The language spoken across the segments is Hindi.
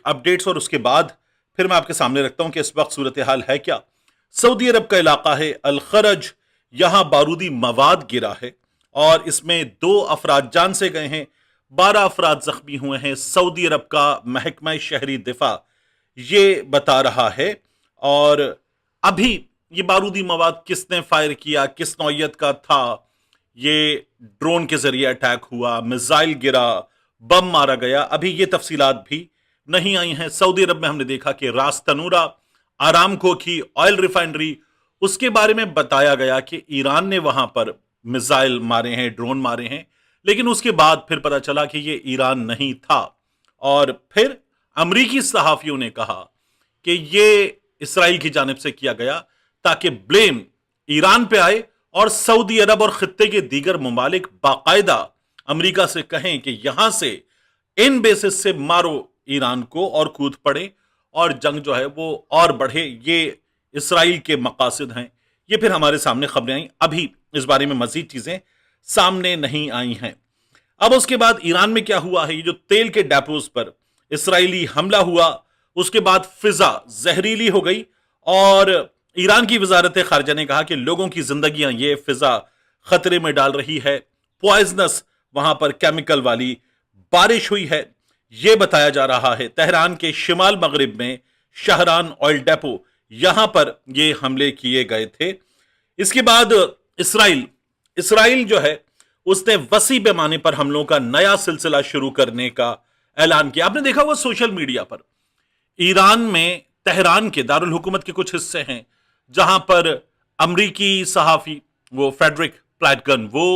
अपडेट्स और उसके बाद फिर मैं आपके सामने रखता हूं कि इस वक्त सूरत हाल है क्या। सऊदी अरब का इलाका है अल खरज, यहां बारूदी मवाद गिरा है और इसमें 2 अफराद जान से गए हैं, 12 अफराद जख्मी हुए हैं। सऊदी अरब का महकमा शहरी दिफा ये बता रहा है। और अभी ये बारूदी मवाद किसने फायर किया, किस नौयत का था, ये ड्रोन के जरिए अटैक हुआ, मिसाइल गिरा, बम मारा गया, अभी ये तफसीलात भी नहीं आई हैं। सऊदी अरब में हमने देखा कि रास तनूरा, आरामको की ऑयल रिफाइनरी, उसके बारे में बताया गया कि ईरान ने वहां पर मिसाइल मारे हैं, ड्रोन मारे हैं, लेकिन उसके बाद फिर पता चला कि ये ईरान नहीं था। और फिर अमरीकी सहाफियों ने कहा कि ये इसराइल की जानिब से किया गया ताकि ब्लेम ईरान पे आए और सऊदी अरब और खित्ते के दीगर ममालिक बाकायदा अमरीका से कहें कि यहां से इन बेसिस से मारो ईरान को और कूद पड़े और जंग जो है वो और बढ़े। ये इसराइल के मकासद हैं। ये फिर हमारे सामने खबरें आई, अभी इस बारे में मजीद चीजें सामने नहीं आई हैं। अब उसके बाद ईरान में क्या हुआ है, ये जो तेल के डेपोज पर इसराइली हमला हुआ, उसके बाद फिजा जहरीली हो गई और ईरान की वजारत खारजा ने कहा कि लोगों की जिंदगियां ये फिजा खतरे में डाल रही है। पॉइजनस वहां पर केमिकल वाली बारिश हुई है, यह बताया जा रहा है। तेहरान के शिमाल मगरिब में शहरान ऑयल डेपो, यहां पर ये हमले किए गए थे। इसके बाद इसराइल जो है उसने वसी पैमाने पर हमलों का नया सिलसिला शुरू करने का ऐलान किया। आपने देखा हुआ सोशल मीडिया पर ईरान में तेहरान के दारुल हुकूमत के कुछ हिस्से हैं जहां पर अमरीकी सहाफी वो फ्रेडरिक प्लैटगन वो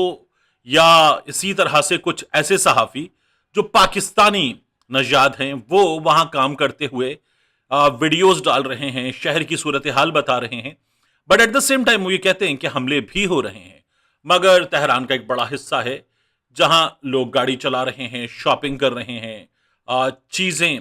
या इसी तरह से कुछ ऐसे सहाफी जो पाकिस्तानी नजाद हैं वो वहां काम करते हुए वीडियोस डाल रहे हैं, शहर की सूरत हाल बता रहे हैं, but at the same time वो ये कहते हैं कि हमले भी हो रहे हैं। मगर तेहरान का एक बड़ा हिस्सा है जहां लोग गाड़ी चला रहे हैं, शॉपिंग कर रहे हैं, चीजें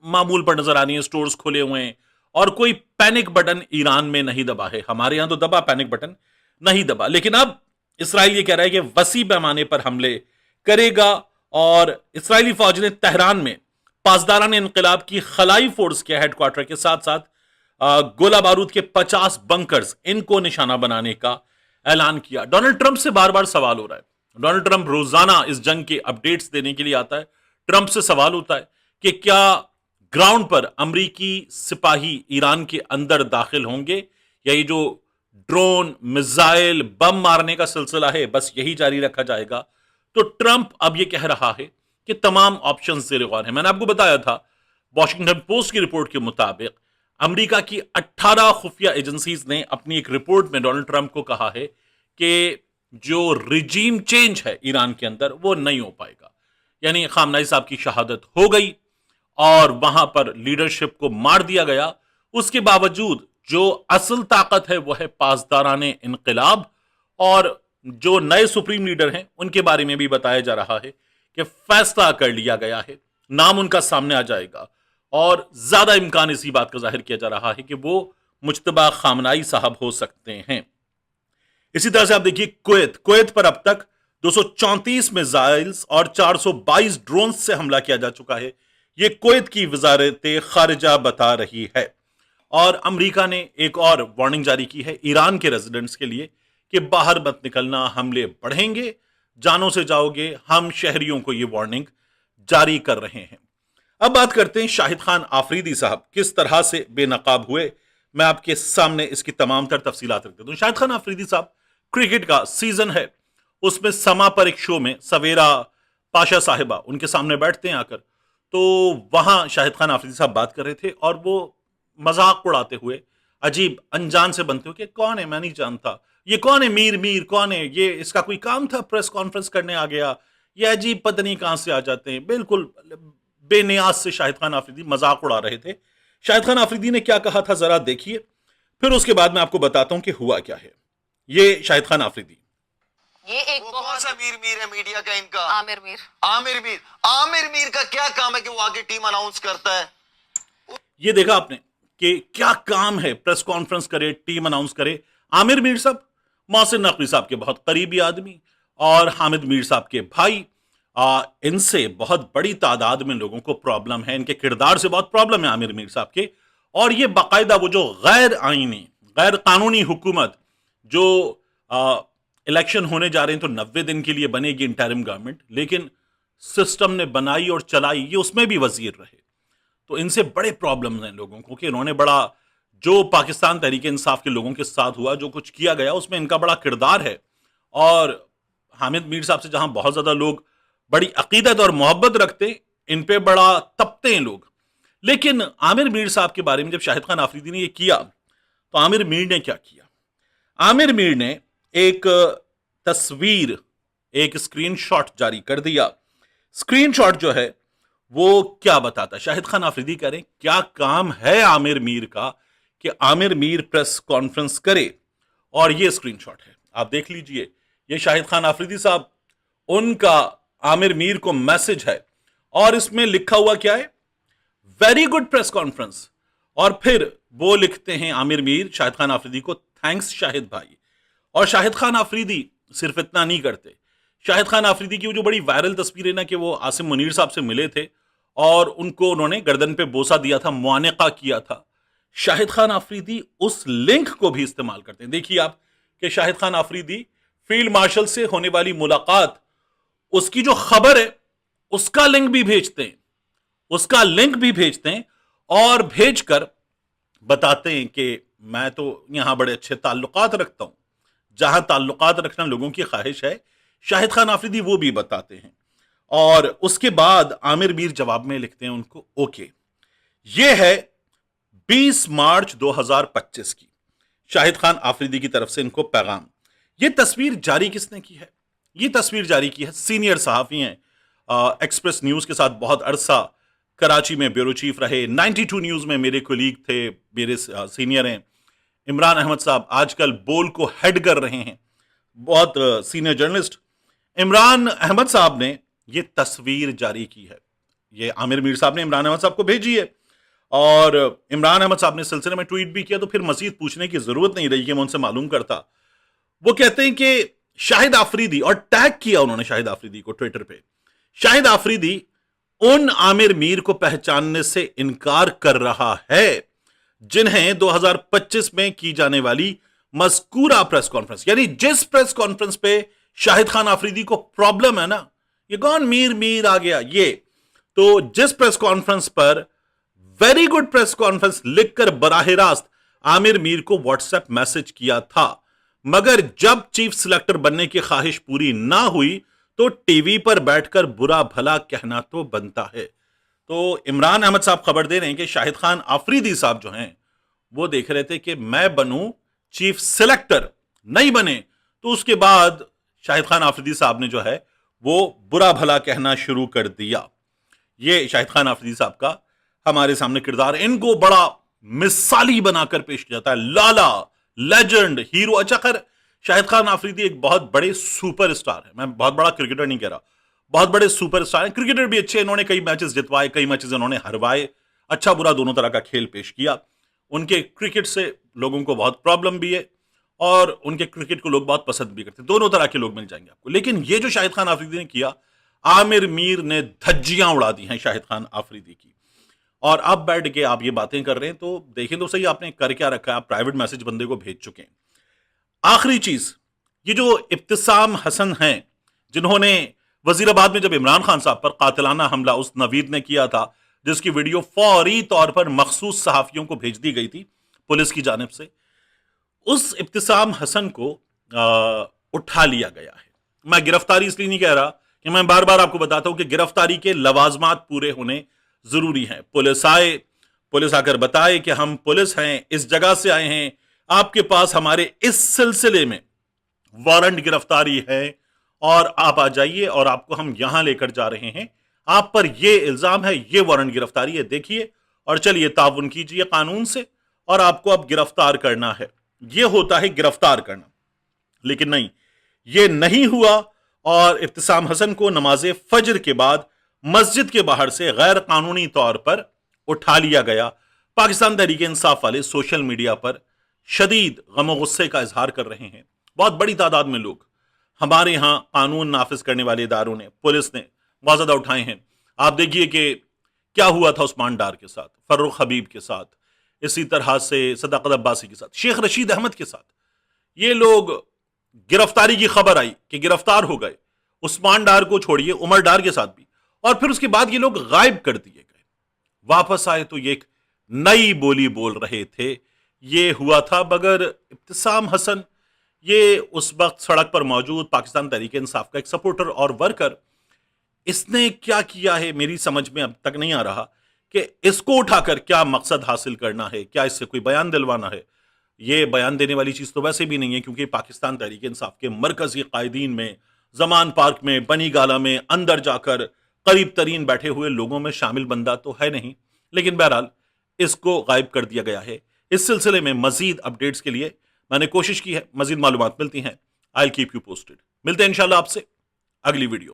मामूल पर नजर आ रही हैं, स्टोर्स खुले हुए हैं और कोई पैनिक बटन ईरान में नहीं दबा है। हमारे यहां तो दबा, पैनिक बटन नहीं दबा। लेकिन अब इसराइल ये कह रहा है कि वसी पैमाने पर हमले करेगा और इसराइली फौज ने तेहरान में पासदारान इनकलाब की खलाई फोर्स के हेडक्वार्टर के साथ साथ गोला बारूद के 50 बंकर्स इनको निशाना बनाने का ऐलान किया। डोनाल्ड ट्रंप से बार बार सवाल हो रहा है। डोनाल्ड ट्रंप रोजाना इस जंग के अपडेट्स देने के लिए आता है। ट्रंप से सवाल होता है कि क्या ग्राउंड पर अमरीकी सिपाही ईरान के अंदर दाखिल होंगे या ये जो ड्रोन, मिसाइल, बम मारने का सिलसिला है बस यही जारी रखा जाएगा। तो ट्रंप अब ये कह रहा है कि तमाम ऑप्शन ज़ेर गौर हैं। मैंने आपको बताया था वॉशिंगटन पोस्ट की रिपोर्ट के मुताबिक अमेरिका की 18 खुफिया एजेंसीज ने अपनी एक रिपोर्ट में डोनाल्ड ट्रंप को कहा है कि जो रिजीम चेंज है ईरान के अंदर वो नहीं हो पाएगा। यानी खामनाई साहब की शहादत हो गई और वहां पर लीडरशिप को मार दिया गया, उसके बावजूद जो असल ताकत है वो है पासदाराने इनकलाब। और जो नए सुप्रीम लीडर हैं उनके बारे में भी बताया जा रहा है कि फैसला कर लिया गया है, नाम उनका सामने आ जाएगा और ज्यादा इम्कान इसी बात का जाहिर किया जा रहा है कि वो मुज्तबा खामनाई साहब हो सकते हैं। इसी तरह से आप देखिए कुवैत पर अब तक 234 मिसाइल्स और 422 ड्रोन से हमला किया जा चुका है। ये कुवैत की वजारत खारिजा बता रही है। और अमेरिका ने एक और वार्निंग जारी की है ईरान के रेजिडेंट्स के लिए कि बाहर मत निकलना, हमले बढ़ेंगे, जानों से जाओगे। हम शहरियों को ये वार्निंग जारी कर रहे हैं। अब बात करते हैं शाहिद खान आफरीदी साहब किस तरह से बेनकाब हुए। मैं आपके सामने इसकी तमाम तर तफसीलात रख देता हूं। शाहिद खान आफरीदी साहब, क्रिकेट का सीजन है, उसमें समा पर एक शो में सवेरा पाशा साहिबा उनके सामने बैठते हैं आकर, तो वहां शाहिद खान आफरीदी साहब बात कर रहे थे और वो मजाक उड़ाते हुए अजीब अनजान से बनते हुए कि कौन है, मैं नहीं जानता, ये कौन है, मीर कौन है, ये इसका कोई काम था, प्रेस कॉन्फ्रेंस करने आ गया, ये अजीब पता नहीं कहां से आ जाते हैं। बिल्कुल बेनियाज से शाहिद खान आफरीदी मजाक उड़ा रहे थे। शाहिद खान आफरीदी ने क्या कहा था जरा देखिए, फिर उसके बाद मैं आपको बताता हूं कि हुआ क्या है। ये शाहिद खान आफरीदी, ये एक कौन सा मीर है मीडिया का इनका? आमिर मीर का क्या काम है कि वो आगे टीम अनाउंस करता है? ये देखा आपने कि क्या काम है, प्रेस कॉन्फ्रेंस करे, टीम अनाउंस करे। आमिर मीर साहब मोहसिन नकवी साहब के बहुत करीबी आदमी और हामिद मीर साहब के भाई, इनसे बहुत बड़ी तादाद में लोगों को प्रॉब्लम है, इनके किरदार से बहुत प्रॉब्लम है आमिर मीर साहब के। और ये बाकायदा वो जो गैर आईनी, गैर कानूनी हुकूमत, जो इलेक्शन होने जा रहे हैं तो 90 दिन के लिए बनेगी इंटरिम गवर्नमेंट, लेकिन सिस्टम ने बनाई और चलाई, ये उसमें भी वजीर रहे। तो इनसे बड़े प्रॉब्लम्स हैं लोगों को कि इन्होंने बड़ा, जो पाकिस्तान तहरीक इंसाफ के लोगों के साथ हुआ, जो कुछ किया गया, उसमें इनका बड़ा किरदार है। और हामिद मीर साहब से जहां बहुत ज्यादा लोग बड़ी अकीदत और मोहब्बत रखते, इन पे बड़ा तपते हैं लोग। लेकिन आमिर मीर साहब के बारे में जब शाहिद खान आफरीदी ने ये किया, तो आमिर मीर ने क्या किया? आमिर मीर ने एक तस्वीर, एक स्क्रीनशॉट जारी कर दिया। स्क्रीनशॉट जो है वो क्या बताता है? शाहिद खान आफरीदी करें क्या काम है आमिर मीर का कि आमिर मीर प्रेस कॉन्फ्रेंस करे, और ये स्क्रीनशॉट है, आप देख लीजिए। ये शाहिद खान आफरीदी साहब, उनका आमिर मीर को मैसेज है, और इसमें लिखा हुआ क्या है? Very good press conference. और फिर वो लिखते हैं आमिर मीर शाहिद खान आफरीदी को, थैंक्स शाहिद भाई। और शाहिद खान आफरीदी सिर्फ इतना नहीं करते, शाहिद खान आफरीदी की वो जो बड़ी वायरल तस्वीर है ना, कि वो आसिम मुनीर साहब से मिले थे और उनको उन्होंने गर्दन पे बोसा दिया था, मुआनका किया था, शाहिद खान आफरीदी उस लिंक को भी इस्तेमाल करते हैं। देखिए आप कि शाहिद खान आफरीदी फील्ड मार्शल से होने वाली मुलाकात, उसकी जो खबर है उसका लिंक भी भेजते हैं, उसका लिंक भी भेजते हैं, और भेजकर बताते हैं कि मैं तो यहां बड़े अच्छे ताल्लुकात रखता हूं, जहां ताल्लुकात रखना लोगों की ख्वाहिश है, शाहिद खान आफरीदी वो भी बताते हैं। और उसके बाद आमिर मीर जवाब में लिखते हैं उनको, ओके। ये है 20 मार्च 2025 की शाहिद खान आफरीदी की तरफ से इनको पैगाम। ये तस्वीर जारी किसने की है? ये तस्वीर जारी की है सीनियर सहाफी हैं, एक्सप्रेस न्यूज के साथ बहुत अरसा कराची में ब्यूरो चीफ रहे, 92 न्यूज में मेरे कोलीग थे, मेरे सीनियर हैं, इमरान अहमद साहब आजकल बोल को हेड कर रहे हैं, बहुत सीनियर जर्नलिस्ट। इमरान अहमद साहब ने ये तस्वीर जारी की है, ये आमिर मीर साहब ने इमरान अहमद साहब को भेजी है, और इमरान अहमद साहब ने सिलसिले में ट्वीट भी किया, तो फिर मजीद पूछने की जरूरत नहीं रही कि मैं उनसे मालूम करता। वो कहते हैं कि शाहिद आफरीदी, और टैग किया उन्होंने शाहिद आफरीदी को ट्विटर पे, शाहिद आफरीदी उन आमिर मीर को पहचानने से इनकार कर रहा है जिन्हें 2025 में की जाने वाली मज़कूरा प्रेस कॉन्फ्रेंस, यानी जिस प्रेस कॉन्फ्रेंस पे शाहिद खान आफरीदी को प्रॉब्लम है ना, ये कौन मीर मीर आ गया, ये तो जिस प्रेस कॉन्फ्रेंस पर वेरी गुड प्रेस कॉन्फ्रेंस लिखकर बराह रास्त आमिर मीर को व्हाट्सएप मैसेज किया था, मगर जब चीफ सिलेक्टर बनने की ख्वाहिश पूरी ना हुई तो टीवी पर बैठकर बुरा भला कहना तो बनता है। तो इमरान अहमद साहब खबर दे रहे हैं कि शाहिद खान आफरीदी साहब जो हैं वो देख रहे थे कि मैं बनूं चीफ सिलेक्टर, नहीं बने तो उसके बाद शाहिद खान आफरीदी साहब ने जो है वो बुरा भला कहना शुरू कर दिया। ये शाहिद खान आफरीदी साहब का हमारे सामने किरदार, इनको बड़ा मिसाली बनाकर पेश किया जाता है, लाला, लेजेंड, हीरो। अच्छा खैर, शाहिद खान आफरीदी एक बहुत बड़े सुपरस्टार है, मैं बहुत बड़ा क्रिकेटर नहीं कह रहा, बहुत बड़े सुपरस्टार हैं, क्रिकेटर भी अच्छे, इन्होंने कई मैचेस जितवाए, कई मैचेस इन्होंने हरवाए, अच्छा बुरा दोनों तरह का खेल पेश किया। उनके क्रिकेट से लोगों को बहुत प्रॉब्लम भी है और उनके क्रिकेट को लोग बहुत पसंद भी करते हैं, दोनों तरह के लोग मिल जाएंगे आपको। लेकिन ये जो शाहिद खान आफरीदी ने किया, आमिर मीर ने धज्जियां उड़ा दी हैं शाहिद खान आफरीदी की। और अब बैठ के आप ये बातें कर रहे हैं तो देखें तो सही, आपने कर क्या रखा है, आप प्राइवेट मैसेज बंदे को भेज चुके हैं। आखिरी चीज, ये जो इब्तिसाम हसन हैं, जिन्होंने वजीराबाद में जब इमरान खान साहब पर कातिलाना हमला उस नवीद ने किया था, जिसकी वीडियो फौरी तौर पर मखसूस सहाफियों को भेज दी गई थी पुलिस की जानिब से, उस इब्तिसाम हसन को उठा लिया गया है। मैं गिरफ्तारी इसलिए नहीं कह रहा कि मैं बार बार आपको बताता हूं कि गिरफ्तारी के लवाजमात पूरे होने जरूरी हैं। पुलिस आए, पुलिस आकर बताए कि हम पुलिस हैं, इस जगह से आए हैं, आपके पास हमारे इस सिलसिले में वारंट गिरफ्तारी है और आप आ जाइए और आपको हम यहां लेकर जा रहे हैं, आप पर यह इल्जाम है, यह वारंट गिरफ्तारी है, देखिए और चलिए ताउन कीजिए कानून से और आपको अब गिरफ्तार करना है। यह होता है गिरफ्तार करना। लेकिन नहीं, यह नहीं हुआ और इब्तिसाम हसन को नमाज फजर के बाद मस्जिद के बाहर से गैर कानूनी तौर पर उठा लिया गया। पाकिस्तान तहरीक इंसाफ वाले सोशल मीडिया पर शदीद गम और गुस्से का इजहार कर रहे हैं। बहुत बड़ी तादाद में लोग, हमारे यहां कानून नाफिज करने वाले इदारों ने, पुलिस ने मुआवजा उठाए हैं। आप देखिए कि क्या हुआ था उस्मान डार के साथ, फर्रुख हबीब के साथ, इसी तरह से सदाकत अब्बासी के साथ, शेख रशीद अहमद के साथ। ये लोग गिरफ्तारी की खबर आई कि गिरफ्तार हो गए, उस्मान डार को छोड़िए उमर डार के साथ भी, और फिर उसके बाद ये लोग गायब कर दिए गए। वापस आए तो ये एक नई बोली बोल रहे थे। ये हुआ था बगैर इब्तिसाम हसन, ये उस वक्त सड़क पर मौजूद पाकिस्तान तहरीक इंसाफ का एक सपोर्टर और वर्कर। इसने क्या किया है मेरी समझ में अब तक नहीं आ रहा कि इसको उठाकर क्या मकसद हासिल करना है, क्या इससे कोई बयान दिलवाना है। ये बयान देने वाली चीज तो वैसे भी नहीं है, क्योंकि पाकिस्तान तहरीक इंसाफ के मरकजी कायदीन में, जमान पार्क में, बनी गाला में अंदर जाकर करीब तरीन बैठे हुए लोगों में शामिल बंदा तो है नहीं। लेकिन बहरहाल इसको गायब कर दिया गया है। इस सिलसिले में मजीद अपडेट्स के लिए मैंने कोशिश की है, मजीद मालूमात मिलती हैं, I will keep you posted. मिलते हैं इंशाल्लाह आपसे अगली वीडियो।